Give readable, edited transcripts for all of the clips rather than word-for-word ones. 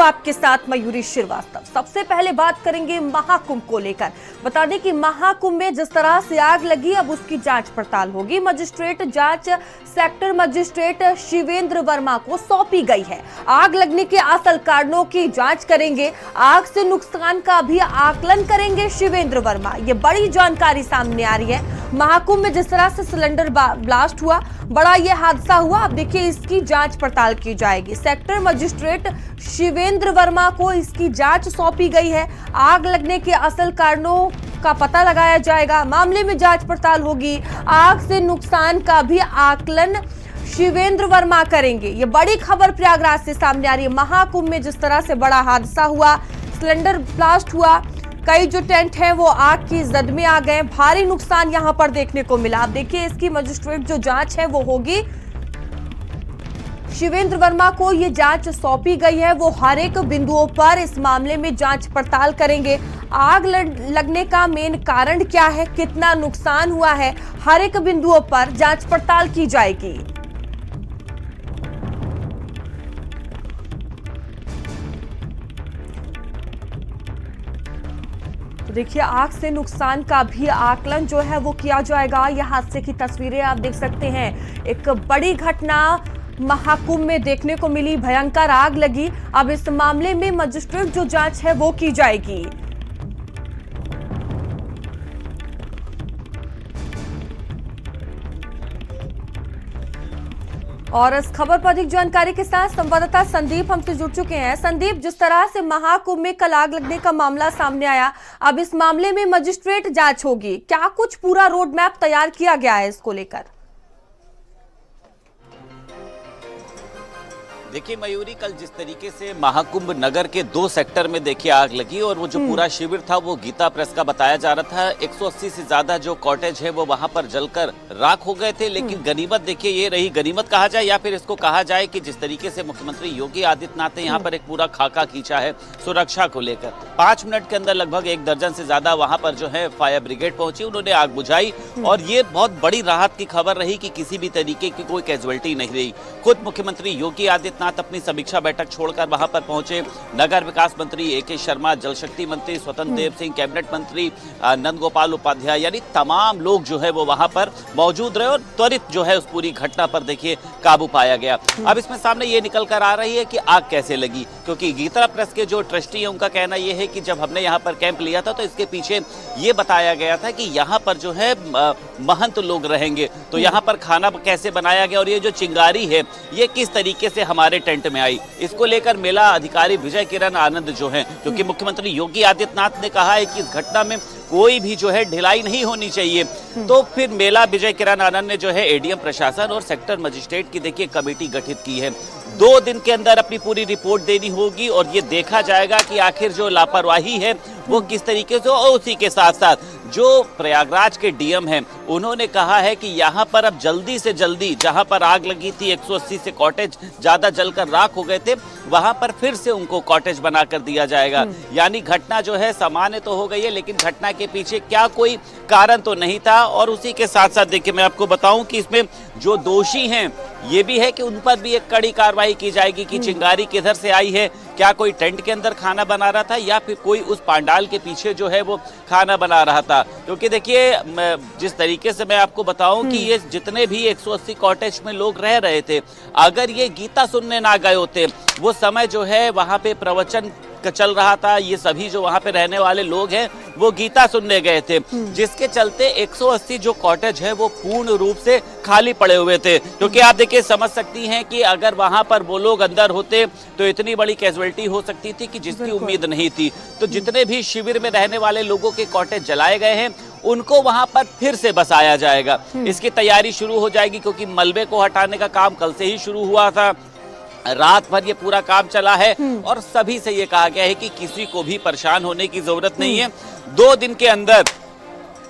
आपके साथ मयूरी श्रीवास्तव। सबसे पहले बात करेंगे महाकुंभ को लेकर। बता दें कि महाकुंभ में जिस तरह से आग लगी, अब उसकी जांच पड़ताल होगी। मजिस्ट्रेट जांच सेक्टर मजिस्ट्रेट शिवेंद्र वर्मा को सौंपी गई है। आग लगने के असल कारणों की जांच करेंगे, आग से नुकसान का भी आकलन करेंगे शिवेंद्र वर्मा। ये बड़ी जानकारी सामने आ रही है। महाकुंभ में जिस तरह से सिलेंडर ब्लास्ट हुआ, बड़ा ये हादसा हुआ, अब देखिए इसकी जांच पड़ताल की जाएगी। सेक्टर मजिस्ट्रेट शिवेंद्र वर्मा को इसकी जांच सौंपी गई है। आग लगने के असल कारणों का पता लगाया जाएगा, मामले में जांच पड़ताल होगी। आग से नुकसान का भी आकलन शिवेंद्र वर्मा करेंगे। ये बड़ी खबर प्रयागराज से सामने आ रही है। महाकुंभ में जिस तरह से बड़ा हादसा हुआ, सिलेंडर ब्लास्ट हुआ, कई जो टेंट हैं वो आग की जद में आ गए, भारी नुकसान यहां पर देखने को मिला। अब देखिए इसकी मजिस्ट्रेट जो जांच है वो होगी। शिवेंद्र वर्मा को ये जांच सौंपी गई है। वो हर एक बिंदुओं पर इस मामले में जांच पड़ताल करेंगे। आग लगने का मेन कारण क्या है, कितना नुकसान हुआ है, हर एक बिंदुओं पर जांच पड़ताल की जाएगी। तो देखिए आग से नुकसान का भी आकलन जो है वो किया जाएगा। यह हादसे की तस्वीरें आप देख सकते हैं। एक बड़ी घटना महाकुंभ में देखने को मिली, भयंकर आग लगी। अब इस मामले में मजिस्ट्रेट जो जांच है वो की जाएगी। और इस खबर पर अधिक जानकारी के साथ संवाददाता संदीप हमसे जुड़ चुके हैं। संदीप, जिस तरह से महाकुंभ में कल आग लगने का मामला सामने आया, अब इस मामले में मजिस्ट्रेट जांच होगी, क्या कुछ पूरा रोड मैप तैयार किया गया है इसको लेकर? देखिए मयूरी, कल जिस तरीके से महाकुंभ नगर के 2 सेक्टर में देखिए आग लगी और वो जो पूरा शिविर था वो गीता प्रेस का बताया जा रहा था। 180 से ज्यादा जो कॉटेज है वो वहां पर जलकर राख हो गए थे। लेकिन गनीमत देखिए ये रही, गनीमत कहा जाए या फिर इसको कहा जाए कि जिस तरीके से मुख्यमंत्री योगी आदित्यनाथ ने यहाँ पर एक पूरा खाका खींचा है सुरक्षा को लेकर। 5 मिनट के अंदर लगभग 1 दर्जन से ज्यादा वहां पर जो है फायर ब्रिगेड पहुंची, उन्होंने आग बुझाई और ये बहुत बड़ी राहत की खबर रही कि किसी भी तरीके की कोई कैजुअल्टी नहीं रही। खुद मुख्यमंत्री योगी आदित्यनाथ अपनी समीक्षा बैठक छोड़कर वहां पर पहुंचे। नगर विकास मंत्री ए.के. शर्मा, जल शक्ति मंत्री स्वतंत्र देव सिंह, कैबिनेट मंत्री नंद गोपाल उपाध्याय, यानी तमाम लोग जो है वो वहां पर मौजूद रहे और त्वरित जो है उस पूरी घटना पर देखिए काबू पाया गया। अब इसमें सामने ये निकल कर आ रही है कि आग कैसे लगी, क्योंकि गीता प्रेस के जो ट्रस्टी है उनका कहना यह है कि जब हमने यहाँ पर कैंप लिया था तो इसके पीछे ये बताया गया था कि यहाँ पर जो है महंत लोग रहेंगे, तो यहाँ पर खाना कैसे बनाया गया और ये जो चिंगारी है ये किस तरीके से हमारे टेंट में आई, इसको लेकर मेला अधिकारी विजय किरण आनंद जो हैं, क्योंकि मुख्यमंत्री योगी आदित्यनाथ ने कहा है कि इस घटना में कोई भी जो है ढिलाई नहीं होनी चाहिए, तो फिर मेला विजय किरण आनंद ने जो है एडीएम प्रशासन और सेक्टर मजिस्ट्रेट की देखिए कमेटी गठित की है। 2 दिन के अंदर अपनी पूरी रिपोर्ट देनी होगी और ये देखा जाएगा कि आखिर जो लापरवाही है वो किस तरीके से। और उसी के साथ साथ जो प्रयागराज के डीएम हैं उन्होंने कहा है कि यहाँ पर अब जल्दी से जल्दी, जहाँ पर आग लगी थी 180 से कॉटेज ज्यादा जलकर राख हो गए थे, वहां पर फिर से उनको कॉटेज बनाकर दिया जाएगा। यानी घटना जो है सामान्य तो हो गई है, लेकिन घटना के पीछे क्या कोई कारण तो नहीं था। और उसी के साथ साथ देखिए मैं आपको बताऊं कि इसमें जो दोषी हैं ये भी है कि उन पर भी एक कड़ी कार्रवाई की जाएगी कि चिंगारी किधर से आई है, क्या कोई टेंट के अंदर खाना बना रहा था या फिर कोई उस पांडाल के पीछे जो है वो खाना बना रहा था। क्योंकि देखिए जिस तरीके से मैं आपको बताऊं कि ये जितने भी 180 कॉटेज में लोग रह रहे थे, अगर ये गीता सुनने ना गए होते, वो समय जो है वहां पे प्रवचन चल रहा था, ये सभी जो वहां पे रहने वाले लोग हैं वो गीता सुनने गए थे, जिसके चलते 180 जो कॉटेज है वो पूर्ण रूप से खाली पड़े हुए थे। क्योंकि आप देखिए समझ सकती हैं कि अगर वहां पर वो लोग अंदर होते तो इतनी बड़ी कैजुअल्टी हो सकती थी कि जिसकी उम्मीद नहीं थी। तो जितने भी शिविर में रहने वाले लोगों के कॉटेज जलाए गए हैं उनको वहां पर फिर से बसाया जाएगा। इसकी तैयारी शुरू हो जाएगी, क्योंकि मलबे को हटाने का काम कल से ही शुरू हुआ था, रात भर ये पूरा काम चला है और सभी से ये कहा गया है कि किसी को भी परेशान होने की जरूरत नहीं है। 2 दिन के अंदर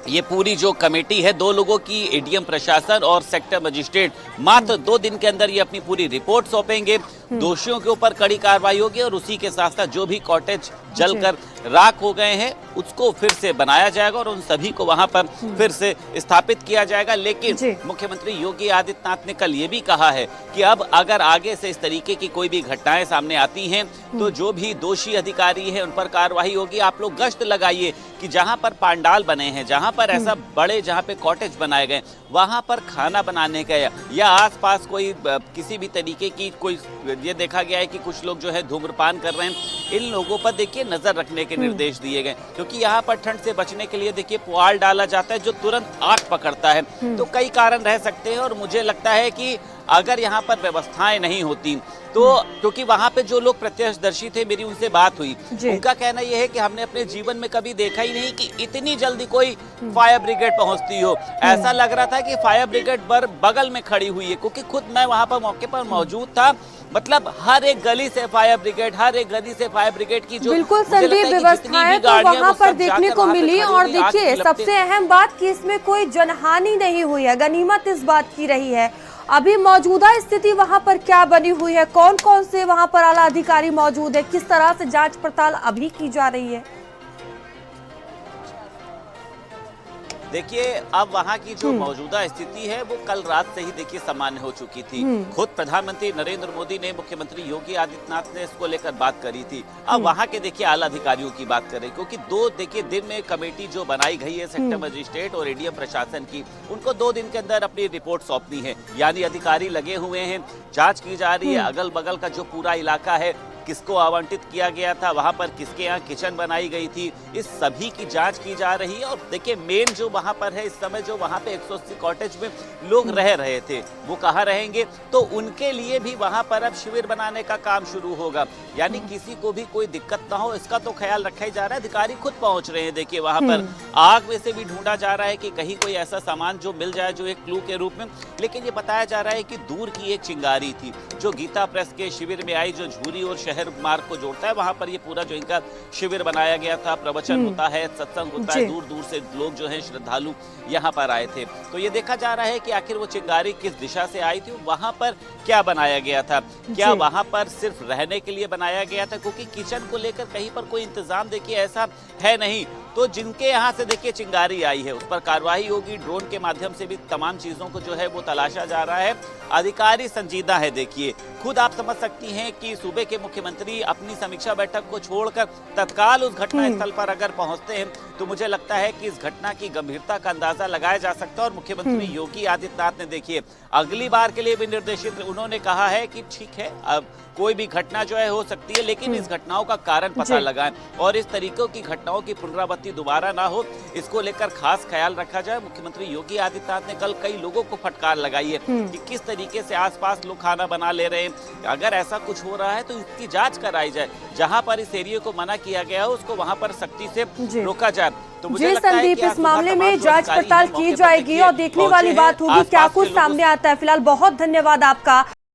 ये पूरी जो कमेटी है 2 लोगों की, एडीएम प्रशासन और सेक्टर मजिस्ट्रेट, मात्र 2 दिन के अंदर ये अपनी पूरी रिपोर्ट सौंपेंगे दोषियों के ऊपर कड़ी कार्रवाई होगी और उसी के साथ साथ जो भी कॉटेज जलकर राख हो गए हैं उसको फिर से बनाया जाएगा और उन सभी को वहां पर फिर से स्थापित किया जाएगा। लेकिन मुख्यमंत्री योगी आदित्यनाथ ने कल ये भी कहा है कि अब अगर आगे से इस तरीके की कोई भी घटनाएं सामने आती हैं तो जो भी दोषी अधिकारी हैं उन पर कार्रवाई होगी। आप लोग गश्त लगाइए कि जहां पर पांडाल बने हैं, जहां पर ऐसा बड़े जहां पे कॉटेज बनाए गए, वहां पर खाना बनाने का या आसपास कोई किसी भी तरीके की कोई ये देखा गया है कि कुछ लोग जो है धूम्रपान कर रहे हैं, इन लोगों पर देखिए नजर रखने के निर्देश दिए गए, क्योंकि यहाँ पर ठंड से बचने के लिए देखिए पुआल डाला जाता है जो तुरंत आग पकड़ता है। तो कई कारण रह सकते हैं और मुझे लगता है कि अगर यहाँ पर व्यवस्थाएं नहीं होती तो क्योंकि वहां पे जो लोग प्रत्यक्षदर्शी थे, मेरी उनसे बात हुई, उनका कहना यह है कि हमने अपने जीवन में कभी देखा ही नहीं कि इतनी जल्दी कोई फायर ब्रिगेड पहुंचती हो। ऐसा लग रहा था कि फायर ब्रिगेड बगल में खड़ी हुई है, क्योंकि खुद मैं वहां पर मौके पर मौजूद था। मतलब हर एक गली से फायर ब्रिगेड, हर एक गली से फायर ब्रिगेड की जो बिल्कुल संदीप व्यवस्थाएं तो वहां पर देखने को मिली। और देखिए सबसे अहम बात कि इसमें कोई जनहानि नहीं हुई है, गनीमत इस बात की रही है। अभी मौजूदा स्थिति वहां पर क्या बनी हुई है, कौन कौन से वहां पर आला अधिकारी मौजूद है, किस तरह से जांच पड़ताल अभी की जा रही है? देखिए अब वहां की जो मौजूदा स्थिति है वो कल रात से ही देखिए सामान्य हो चुकी थी। खुद प्रधानमंत्री नरेंद्र मोदी ने मुख्यमंत्री योगी आदित्यनाथ ने इसको लेकर बात करी थी। अब वहां के देखिए आला अधिकारियों की बात करें, क्योंकि देखिए दिन में कमेटी जो बनाई गई है सेक्टर मजिस्ट्रेट और एडीएम प्रशासन की, उनको 2 दिन के अंदर अपनी रिपोर्ट सौंपनी है। यानी अधिकारी लगे हुए हैं, जांच की जा रही है, अगल बगल का जो पूरा इलाका है किसको आवंटित किया गया था, वहां पर किसके यहाँ किचन बनाई गई थी, इस सभी की जांच की जा रही है। और देखिए मेन जो वहां पर है इस समय, जो वहां पे 180 कॉटेज में लोग रह रहे थे वो कहाँ रहेंगे, तो उनके लिए भी वहां पर अब शिविर बनाने का काम शुरू होगा। यानी किसी को भी कोई दिक्कत ना हो इसका तो ख्याल रखा ही जा रहा है। अधिकारी खुद पहुंच रहे हैं, देखिए वहां पर आग में से भी ढूंढा जा रहा है कि कहीं कोई ऐसा सामान जो मिल जाए जो एक क्लू के रूप में। लेकिन ये बताया जा रहा है कि दूर की एक चिंगारी थी जो गीता प्रेस के शिविर में आई, जो झूरी और शहर मार्ग को जोड़ता है, वहां पर ये पूरा जो इनका शिविर बनाया गया था, प्रवचन होता है, सत्संग होता है, दूर दूर से लोग जो है श्रद्धालु यहाँ पर आए थे। तो ये देखा जा रहा है कि आखिर वो चिंगारी किस दिशा से आई थी, वहां पर क्या बनाया गया था, क्या वहां पर सिर्फ रहने के लिए बनाया गया था, क्योंकि किचन को लेकर कहीं पर कोई इंतजाम देखिए ऐसा है नहीं। तो जिनके यहाँ से देखिए चिंगारी आई है उस पर कार्रवाई होगी। ड्रोन के माध्यम से भी तमाम चीजों को जो है वो तलाशा जा रहा है। अधिकारी संजीदा है, देखिए खुद आप समझ सकती हैं कि सूबे के मुख्यमंत्री अपनी समीक्षा बैठक को छोड़कर तत्काल उस घटना स्थल पर अगर पहुंचते हैं तो मुझे लगता है कि इस घटना की गंभीरता का अंदाजा लगाया जा सकता है। और मुख्यमंत्री योगी आदित्यनाथ ने देखिए अगली बार के लिए भी निर्देशित, उन्होंने कहा है कि ठीक है अब कोई भी घटना जो है हो सकती है, लेकिन इस घटनाओं का कारण पता लगाएं और इस तरीकों की घटनाओं की पुनरावृत्ति दोबारा ना हो, इसको लेकर खास ख्याल रखा जाए। मुख्यमंत्री योगी आदित्यनाथ ने कल कई लोगों को फटकार लगाई है कि किस तरीके से आसपास लोग खाना बना ले रहे हैं। अगर ऐसा कुछ हो रहा है तो इसकी जांच कराई जाए, जहां पर इस एरिया को मना किया गया है उसको वहां पर सख्ती से रोका जाए। तो मुझे लगता है संदीप, इस मामले में जांच पड़ताल की जाएगी और देखने वाली बात होगी क्या कुछ सामने आता है। फिलहाल बहुत धन्यवाद आपका।